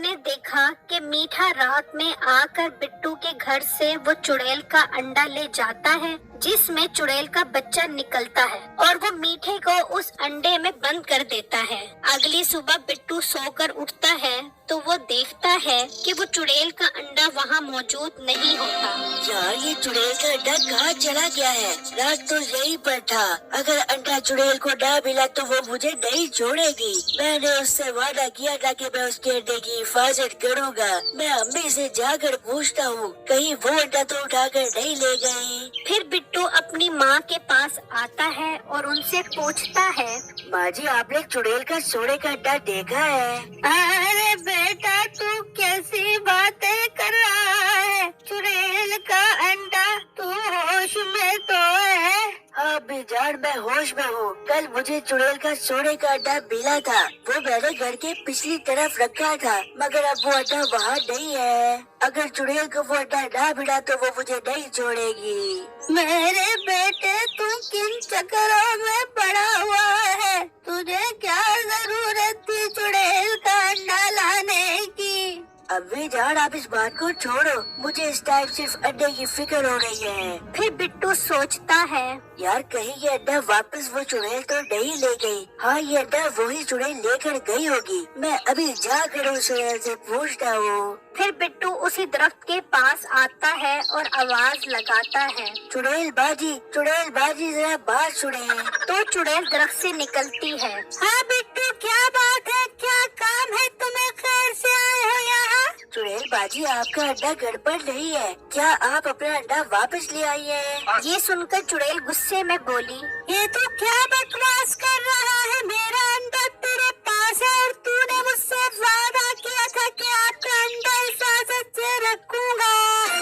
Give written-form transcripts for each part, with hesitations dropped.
ने देखा कि मीठा रात में आकर बिट्टू के घर से वो चुड़ैल का अंडा ले जाता है, जिसमें चुड़ैल का बच्चा निकलता है और वो मीठे को उस अंडे में बंद कर देता है। अगली सुबह बिट्टू सोकर उठता है तो वो देखता है कि वो चुड़ैल का अंडा वहाँ मौजूद नहीं होता। यार ये चुड़ैल का अंडा कहाँ चला गया है? रात तो यहीं पर था। अगर अंडा चुड़ैल को ना मिला तो वो मुझे नहीं छोड़ेगी। मैंने उससे वादा किया था कि मैं उसके अंडे की हिफाजत करूँगा। मैं अम्मी से जाकर पूछता हूँ कहीं वो अंडा तो उठाकर नहीं ले गई। फिर बिट्टू अपनी माँ के पास आता है और उनसे पूछता है, माँ जी आपने चुड़ैल का सोने का अंडा देखा है? अरे बेटा तू कैसी बातें कर रहा है? चुड़ैल का अंडा, तू होश में तो है? हाँ बेजान मैं होश में हूँ। कल मुझे चुड़ैल का सोने का अंडा मिला था। वो मैंने घर के पिछली तरफ रखा था, मगर अब वो अंडा वहाँ नहीं है। अगर चुड़ैल को वो अंडा ना मिला तो वो मुझे नहीं छोड़ेगी। मेरे बेटे तू किन चक्करों में पड़ा हुआ है? तुझे क्या जरूरत थी चुड़ैल का अंडा लाने की? अम्मी जान आप इस बात को छोड़ो, मुझे इस टाइम सिर्फ अंडे की फिक्र हो रही है। फिर बिट्टू सोचता है, यार कहीं ये अंडा वापस वो चुड़ैल तो नहीं ले गई। हाँ ये अंडा वही चुड़ैल लेकर गई होगी। मैं अभी जाकर उस चुड़ैल से पूछता हूँ। फिर बिट्टू उसी दरख्त के पास आता है और आवाज लगाता है, चुड़ैल बाजी जरा बात सुने। तो चुड़ैल दरख्त से निकलती है। हाँ बिट्टू क्या बात है, क्या काम है तुम्हें? खैर से आए हो यहाँ? चुड़ैल बाजी आपका अंडा गड़बड़ नहीं है, क्या आप अपना अंडा वापस ले आई है? ये सुनकर चुड़ैल गुस्से में बोली, ये तो क्या बकवास कर रहा है? मेरा अंडा तेरे पास है और तूने मुझसे वादा किया था कि आपका अंडा हिफाजत से रखूंगा।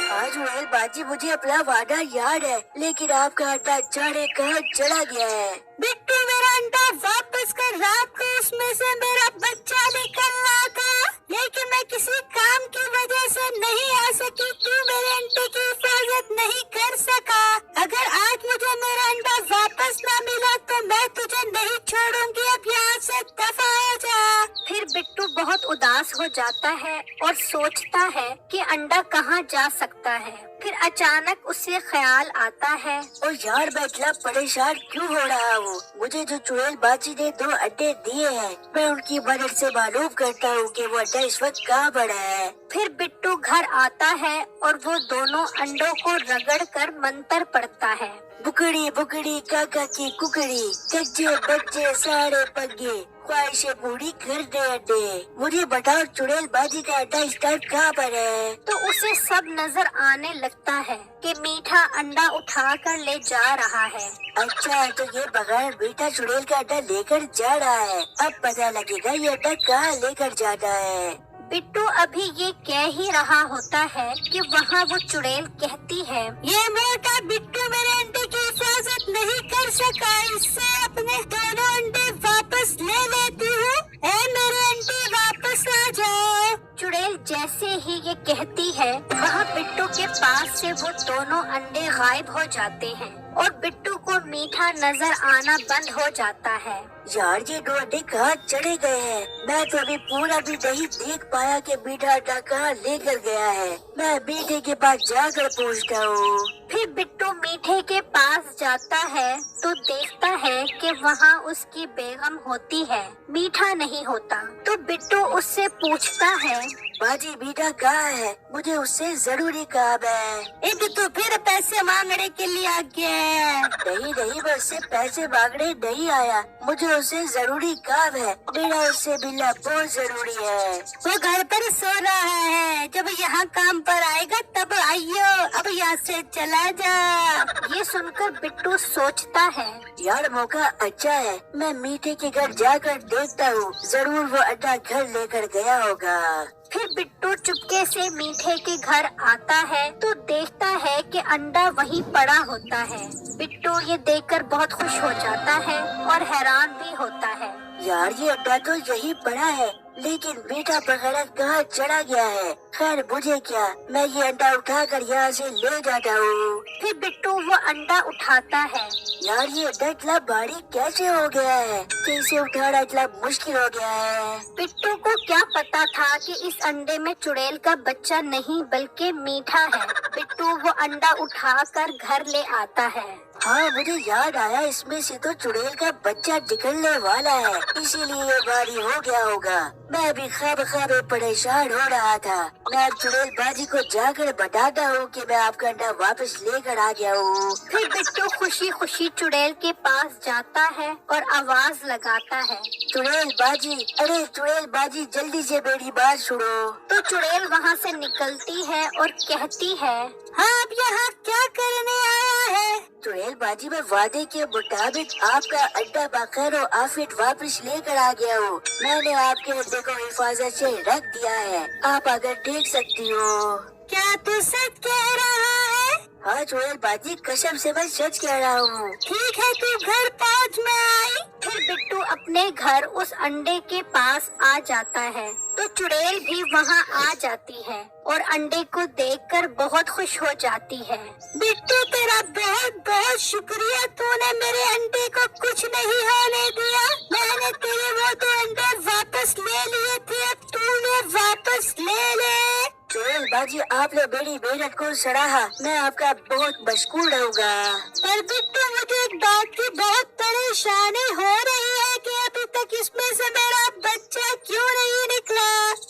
हाँ चुड़ैल बाजी मुझे अपना वादा याद है, लेकिन आपका अंडा जाने कहाँ चला गया है? बिट्टू मेरा अंडा वापस कर। रात को उसमें से मेरा बच्चा निकल रहा था, लेकिन मैं किसी काम की वजह से नहीं आ सकी। तू मेरे अंडे की हिफाजत नहीं कर सका। अगर आज मुझे मेरा अंडा वापस ना मिला तो मैं तुझे नहीं छोड़ूंगी। अब यहाँ से दफा हो जा। फिर बिट्टू बहुत उदास हो जाता है और सोचता है कि अंडा कहाँ जा सकता है। फिर अचानक उसे ख्याल आता है, और यार मैं इतना परेशान क्यों हो रहा हूँ? मुझे जो चुड़ैल बाजी ने 2 अंडे दिए हैं, मैं उनकी मदद से मालूम करता हूँ कि वो अंडा इस वक्त कहाँ पड़ा है। फिर बिट्टू घर आता है और वो दोनों अंडों को रगड़ कर मंत्र पढ़ता है। बुकड़ी बुकड़ी काका की कुकड़ी, कच्चे बच्चे सारे पगे, ख्वाहिशें पूरी कर दे अंडे। मुझे बताओ चुड़ैल बाजी का अंडा इस टाइम कहाँ पर है? तो उसे सब नजर आने लगता है कि मीठा अंडा उठा कर ले जा रहा है। अच्छा तो ये बगैर मीठा चुड़ैल का अंडा लेकर जा रहा है। अब पता लगेगा ये अंडा कहाँ लेकर जाता है। बिट्टू अभी ये कह ही रहा होता है कि वहाँ वो चुड़ैल कहती है, ये मोटा बिट्टू मेरे अंडे की हिफाजत नहीं कर सका, इससे अपने दोनों अंडे वापस ले लेती हूँ। ऐ मेरे अंडे वापस आ जाओ। चुड़ैल जैसे ही ये कहती है, वहाँ बिट्टू के पास से वो दोनों अंडे गायब हो जाते हैं और बिट्टू को मीठा नजर आना बंद हो जाता है। यार ये 2 अंडे कहाँ चले गए हैं? मैं तो अभी पूरा भी नहीं देख पाया कि मीठा अंडा कहाँ लेकर गया है। मैं मीठे के पास जाकर पूछता हूँ। फिर बिट्टू मीठे के पास जाता है तो देखता है कि वहाँ उसकी बेगम होती है, मीठा नहीं होता। तो बिट्टू उससे पूछता है, बाजी मीठा कहाँ है? मुझे उससे जरूरी काम है। तो फिर पैसे मांगने के लिए आ गया? नहीं मैं उससे पैसे मांगने नहीं आया, मुझे उससे जरूरी काम है। मेरा उससे मिलना बहुत जरूरी है। वो घर पर सो रहा है, जब यहाँ काम पर आएगा तब आइयो, अब यहाँ से चला जा। ये सुनकर बिट्टू सोचता है, यार मौका अच्छा है, मैं मीठे के घर जाकर देखता हूँ, जरूर वो अंडा घर लेकर गया होगा। फिर बिट्टू चुपके से मीठे के घर आता है तो देखता है कि अंडा वहीं पड़ा होता है। बिट्टू ये देखकर बहुत खुश हो जाता है और हैरान भी होता है। यार ये अंडा तो यही पड़ा है, लेकिन बेटा बगैर कहाँ चला गया है। खैर मुझे क्या, मैं ये अंडा उठाकर यहाँ से ले जाता हूँ। फिर बिट्टू वो अंडा उठाता है। यार ये अंडा इतना भारी कैसे हो गया है, कैसे उठाना इतना मुश्किल हो गया है। बिट्टू को क्या पता था कि इस अंडे में चुड़ैल का बच्चा नहीं बल्कि मीठा है। बिट्टू वो अंडा उठाकर घर ले आता है। हाँ मुझे याद आया, इसमें से तो चुड़ैल का बच्चा निकलने वाला है, इसीलिए ये भारी हो गया होगा। मैं भी ख्वाब में परेशान हो रहा था। मैं अब चुड़ैल बाजी को जाकर बताता हूँ कि मैं आपका अंडा वापस लेकर आ गया हूँ। फिर बिट्टू खुशी खुशी चुड़ैल के पास जाता है और आवाज लगाता है, चुड़ैल बाजी, अरे चुड़ैल बाजी जल्दी से मेरी बात सुनो। तो चुड़ैल वहाँ से निकलती है और कहती है, हाँ आप यहाँ क्या करने आया है? चुड़ैल बाजी मैं वादे के मुताबिक आपका अंडा बखैर और आफियत वापस लेकर आ गया हूँ। मैंने आपके अंडे को हिफाजत से रख दिया है, आप अगर देख सकती हो। क्या तू सच कह रहा है? हाँ चुड़ैल बाजी कसम से मैं सच कह रहा हूँ। ठीक है तू घर पहुँच, मैं आई। फिर बिट्टू अपने घर उस अंडे के पास आ जाता है तो चुड़ैल भी वहाँ आ जाती है और अंडे को देखकर बहुत खुश हो जाती है। बिट्टू तेरा बहुत बहुत शुक्रिया, तूने मेरे अंडे को कुछ नहीं होने दिया। मैंने तेरे वो दो अंडे वापस ले लिए थे, अब तूने वापस ले ले। चुड़ैल बाजी आपने मेरी मेहनत को सराहा, मैं आपका बहुत मशकूर रहूँगा। पर बिट्टू मुझे एक बात की बहुत परेशानी हो रही है कि अभी तक इसमें से मेरा बच्चा क्यों नहीं निकला?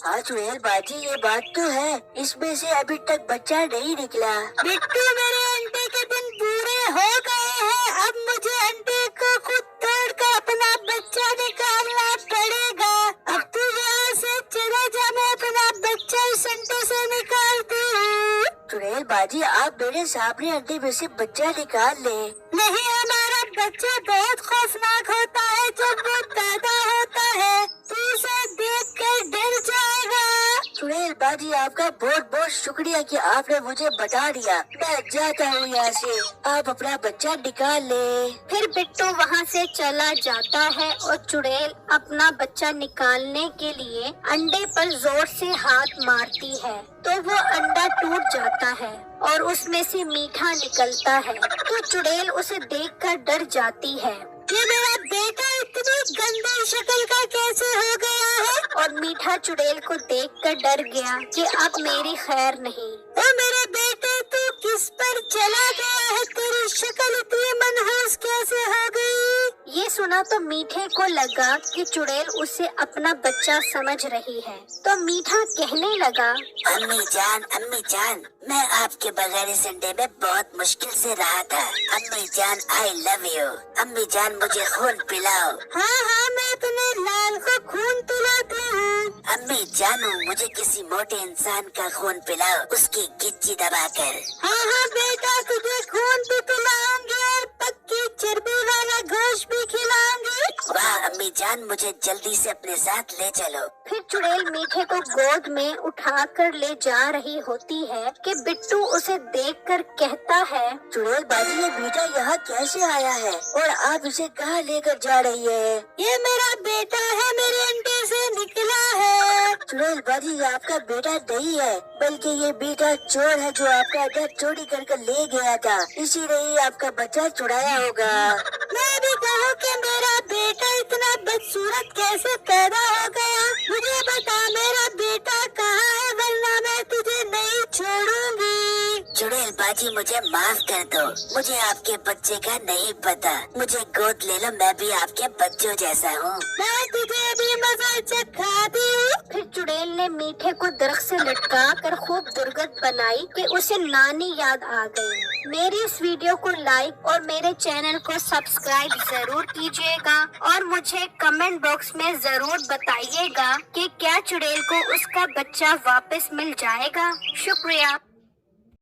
हाँ चुड़ैल बाजी ये बात तो है, इसमें से अभी तक बच्चा नहीं निकला। बिट्टू मेरे अंडे के दिन पूरे हो गए हैं, अब मुझे अंडे को खुद तोड़कर अपना बच्चा निकालना पड़ेगा। अब तू यहाँ से चला जा, मैं अपना बच्चा इस अंडे से निकालती हूँ। चुड़ैल बाजी आप मेरे सामने अंडे में से बच्चा निकाल ले। नहीं, हमारा बच्चा बहुत खौफनाक होता है जब वो पैदा होता है, तू उसे देख कर डर जाएगा। चुड़ैल बाजी आपका बहुत बहुत शुक्रिया कि आपने मुझे बता दिया। मैं जाता हूँ यहाँ से, आप अपना बच्चा निकाल ले। फिर बिट्टू वहाँ से चला जाता है और चुड़ैल अपना बच्चा निकालने के लिए अंडे पर जोर से हाथ मारती है तो वो अंडा टूट जाता है और उसमें से मीठा निकलता है। तो चुड़ैल उसे देखकर डर जाती है, ये मेरा बेटा इतनी गंदी शक्ल का कैसे हो गया है? और मीठा चुड़ैल को देखकर डर गया कि अब मेरी खैर नहीं। ओ मेरे बेटे, तू किस पर चला गया है? तेरी शक्ल इतनी मनहूस कैसे हो गई? ये सुना तो मीठे को लगा कि चुड़ैल उसे अपना बच्चा समझ रही है, तो मीठा कहने लगा, अम्मी जान, मैं आपके बगैर इस अंडे में बहुत मुश्किल से रहा था। अम्मी जान आई लव यू। अम्मी जान मुझे खून पिलाओ। हाँ हाँ मैं अपने लाल को खून पिलाती हूँ। अम्मी जानू मुझे किसी मोटे इंसान का खून पिलाओ, उसकी गिच्ची दबाकर। हाँ हाँ बेटा, तुझे खून भी पिलाऊंगी और पक्की चर्बी वाला गोश्त भी खिलाऊंगी। वाह अम्मी जान, मुझे जल्दी से अपने साथ ले चलो। फिर चुड़ैल मीठे को गोद में उठाकर ले जा रही होती है कि बिट्टू उसे देखकर कहता है, चुड़ैल बाजी ये बेटा यहाँ कैसे आया है और आप इसे कहाँ लेकर जा रही है? ये मेरा बेटा है, मेरे अंडे से निकला है। चुड़ैल बाजी ये आपका बेटा नहीं है, बल्कि ये बेटा चोर है जो आपका अंडा चोरी कर ले गया था, इसीलिए आपका बच्चा चुराया होगा। मैं भी कहूँ कि मेरा बेटा इतना बदसूरत कैसे पैदा हो गया? मुझे बता मेरा बेटा कहाँ है, वरना मैं तुझे नहीं छोड़ूंगी। चुड़ैल बाजी मुझे माफ कर दो, मुझे आपके बच्चे का नहीं पता। मुझे गोद ले लो, मैं भी आपके बच्चों जैसा हूँ। मैं तुझे भी मजा चखाती हूँ। फिर चुड़ैल ने मीठे को दरख्त से लटका कर खूब दुर्गत बनाई कि उसे नानी याद आ गई। मेरी इस वीडियो को लाइक और मेरे चैनल को सब्सक्राइब जरूर कीजिएगा और मुझे कमेंट बॉक्स में जरूर बताइएगा कि क्या चुड़ैल को उसका बच्चा वापस मिल जाएगा। शुक्रिया।